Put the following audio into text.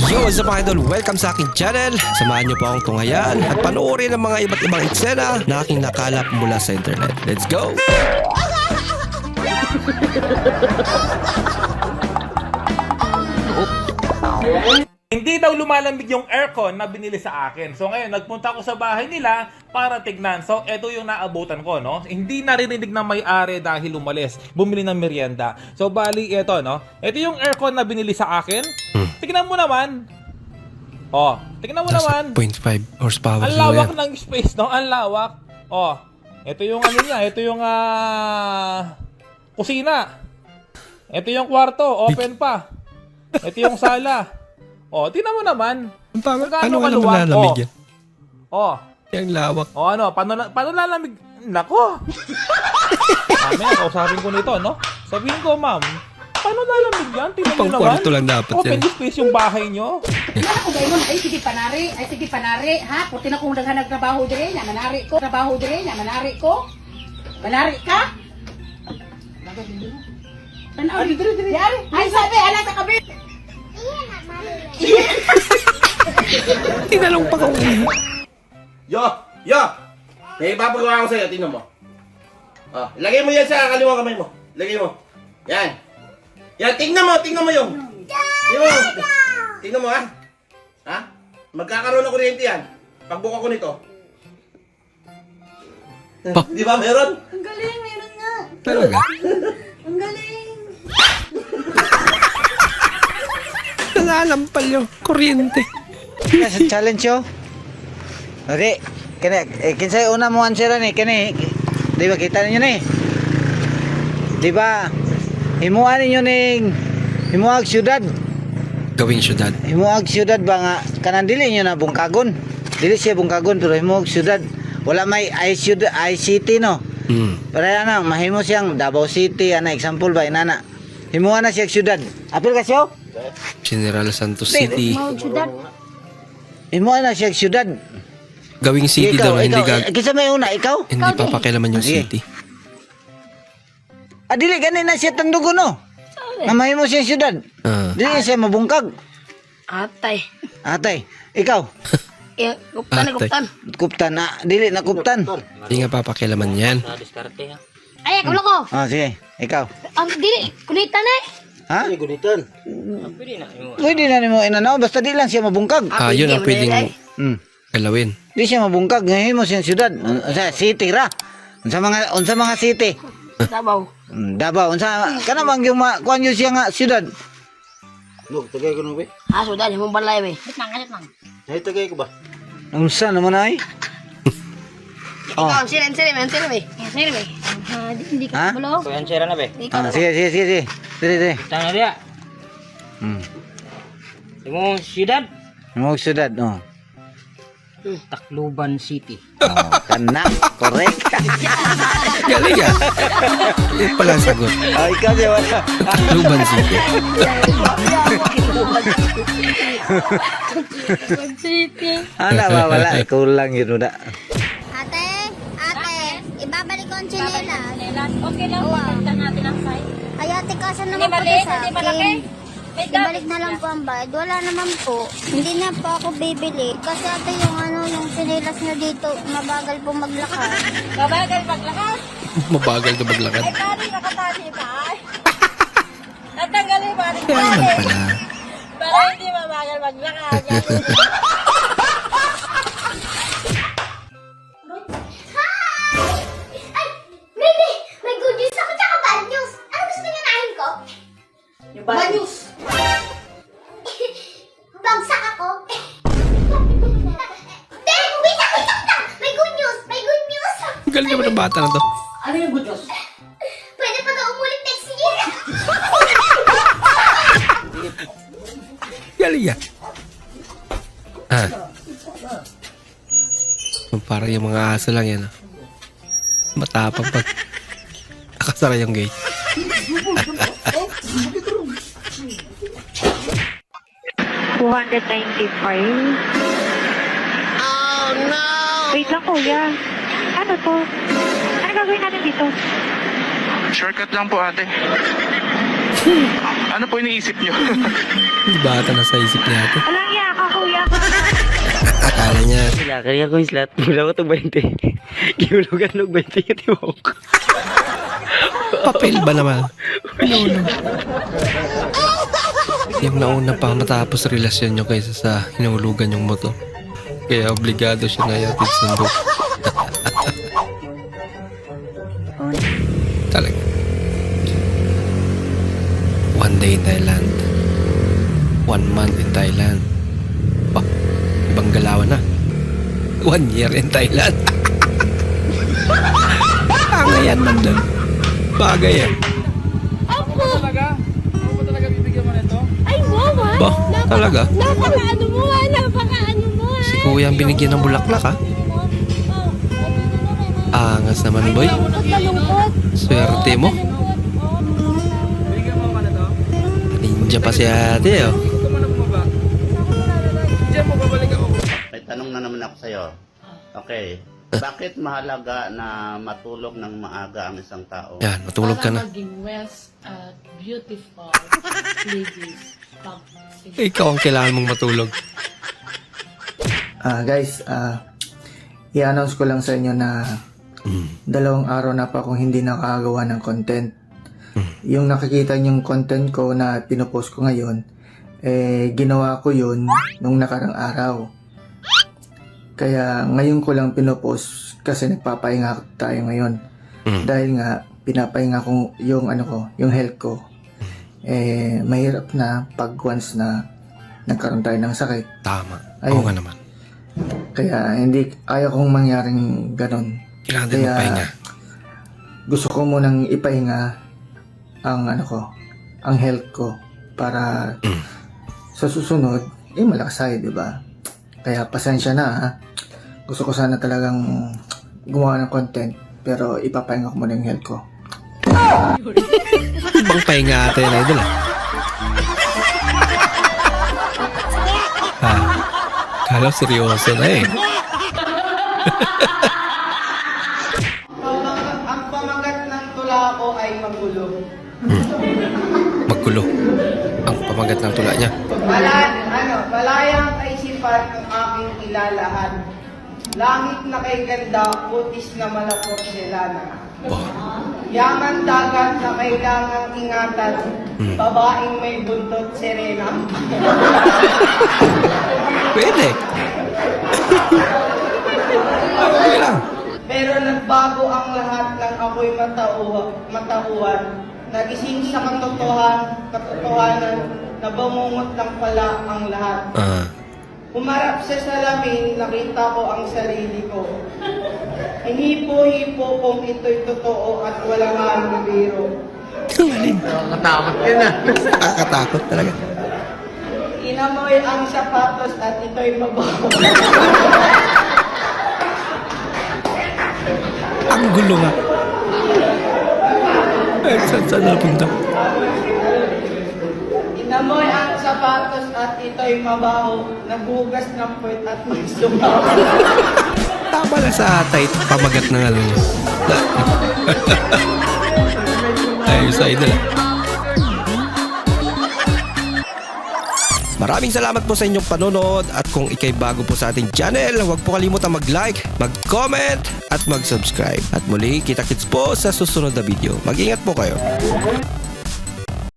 Yo, what's up mga idol? Welcome sa aking channel. Samahan niyo po akong tunghayan at panoorin ang mga iba't ibang eksena na aking nakalap mula sa internet. Let's go! Hindi daw lumalamig yung aircon na binili sa akin. So ngayon, nagpunta ako sa bahay nila para tignan. So ito yung naabutan ko, no? Hindi naririnig ng may-ari dahil umalis. Bumili ng merienda. So bali, ito, no? Ito yung aircon na binili sa akin. Tignan mo naman. Oh, tignan mo naman. 0.5 horsepower. Ang lawak ng space, no? Ang lawak. Oh, ito yung ano niya. Ito yung kusina. Ito yung kwarto. Open pa. Ito yung sala. Oh, tingnan mo naman. Paano ka naman lalamig yan? Oh. Yung lawak. Oh, ano? Paano lalamig? Nako. Mamaya, kausapin ko nito, no? Sabihin ko, ma'am, paano lalamig yan? Tingnan mo naman. Pang kwarto lang dapat Open yan. space yung bahay nyo. Wala ko gayon, ay sige panari, ha? Puti na kung nagtrabaho dire, na manari ko, Manari ka? Tanaw dire. Yari, ay sabi, ala sa kabi. Tinanong pa kung Yo! May ipapagawa ko sa'yo, tingnan mo. Oh, ilagay mo yan sa kaliwang kamay mo. Ilagay mo. Yan. Yan, tingnan mo yung. Tingnan mo, ha? Ha? Magkakaroon ng kuryente yan. Pagbuka ko nito. Di ba meron? Ang galing, meron nga. talaga. Ang galing. Nangalampal yung kuryente. Sa challenge yo. Ori, kinsay una mo answer ni kani. Di ba kita ninyo ni? Di ba? Himuan ninyo ning himuag syudad. Gawing syudad. Himuag syudad ba nga kanan dili nyo na bungkagon. Dili siya bungkagon pero himuag syudad. Wala may ICT no. Pero ana mahimo siyang Davao City ana example ba inana. Himuan na siya syudad. Apil ka siyo? General Santos City. Himuan na siya syudad. Gawing city daw na hindi Kisa may una ikaw? hindi papakialaman yung Sige. city. Dili ganin na siya tandugo no. Na mahimo siya syudad. Dili siya mabungkag. Atay. Atay, ikaw. Kuptan. Kuptan na, dili na kuptan. Hindi nga papakialaman yan. Ay, kulo ko. Sige, ikaw. Dili, kulitan eh. Ha? Pwede na nimo inanaw basta di lang siya mabungkag. Yun ang pwedeng Hmm. galawin. Di siya mabungkag, ngayon mo siyang syudad. Sa city ra. Unsa mga city? Sabaw. Davao, unsa kana bang yung kuan yun siya nga syudad? Sudah, yung balay be. Nang. Unsa naman ay? Ikaw, sila be. Hindi Ha? ka bulo. Sige. Sige. Tanga dia. Mo syudad Mo syudad, oh. Tacloban City. Kana, correct. Galing yan. Yan pala ang sagot. Ikaw siya wala. Tacloban City. City. Ana ba wala, kulang yun na. Ate, ibabalik ko ang tsinelas. Okay lang, pagkakita natin ang site. Ay, ate, kasi naman po to sa akin. Ibalik na lang po ang bayad. Wala naman po. Hindi na po ako bibili. Kasi ate, yung tsinelas nyo dito, mabagal po maglakad. Babagal paglakad. Mabagal na maglakad. Ay, tali, nakatali pa. Natanggalin ba? Kaya naman pala. Para hindi mabagal maglakad. Ay, baby! May good news ako tsaka bad news. Ano gusto niyo nahin ko? Yung bad news. Bagsak ako. Dad, wait lang! May good news! Galing naman ang bata na to. Ano yung good news? Pwede pa daw umulit next year. Galing yan. Parang yung mga aso lang yan. Matapang pag nakasara yung gate. Oh no! Wait lang kuya. Ano to? Ano gagawin natin dito? Shortcut lang po ate. Ano po iniisip nyo? Hindi ba ata nasa isip niya ate? Alang iya ka, kuya. Akala niya, Wala, kaya ko yung slot. Wala ko itong 20. Gihulugan ng 20 yung tiwok. papel ba naman? Yung nauna pa matapos relasyon nyo kaysa sa hinahulugan yung motor. Kaya obligado siya na yatid sundo. Talaga. One day in Thailand. 1 month in Thailand. Bah, ibang galawan na. 1 year in Thailand. Pangayan man doon. Bagay yan. Ay, wow, ha? Ba, talaga? Napaka-ano mo, ha? Napaka-ano mo, ha? Si kuya ang binigyan ng bulaklak ha? Angas naman boy. Malungkot. Swerte mo. Ninja pa si ate oh. May tanong na naman ako sa'yo. Okay. Bakit mahalaga na matulog ng maaga ang isang tao? Yan, matulog ka na. maging west at beautiful ladies. Ikaw ang kailangan mong matulog. Guys, i-announce ko lang sa inyo na 2 araw na pa akong hindi nakakagawa ng content. Yung nakikita niyong content ko na pinopost ko ngayon, ginawa ko yun nung nakarang araw. Kaya ngayon ko lang pinopost kasi nagpapahinga tayo ngayon. Dahil nga, pinapahinga ko yung yung health ko. Mahirap na pag once na nagkaroon tayo ng sakit. Tama. Ayun. Oo nga naman. Kaya ayaw kong mangyaring ganon. Kailangan din magpahinga. Gusto ko munang ipahinga ang ang health ko para sa susunod, malakas tayo, di ba? Kaya pasensya na ha. Gusto ko sana talagang gumawa ng content pero ipapahinga ko muna yung health ko. Ibang pahinga ate na idol ah. Kala seryoso na eh. Ang pamagat ng tula ko ay magulo. Magkulo. Ang pamagat ng tula niya. Malayang kaisipan ang aking ilalahan. Langit na kay ganda, putis na malapot sila na. Yaman dagat na kailangang ingatan, babaeng may buntot serena. Pwede. Okay lang. Pero nagbago ang lahat ng ako'y matauhan. Nagising sa katotohanan na bumungot lang pala ang lahat. Humarap sa salamin, nakita ko ang sarili ko. Hipo-hipo kung ito'y totoo at walang halong biro. Nakatakot ka na. Nakakatakot talaga. Inamoy ang sapatos at ito'y mabaho. Ang gulo nga. Saan napunta? Inamoy ang sapatos at ito'y mabaho. Nagugas ng puwet at may sumaw. Tama na sa tight pamagat ng niya. Ayos sa idol Maraming salamat po sa inyong panonood at kung ikay bago po sa ating channel, huwag po kalimutang mag-like, mag-comment at mag-subscribe. At muli, kita-kits po sa susunod na video. Mag-ingat po kayo.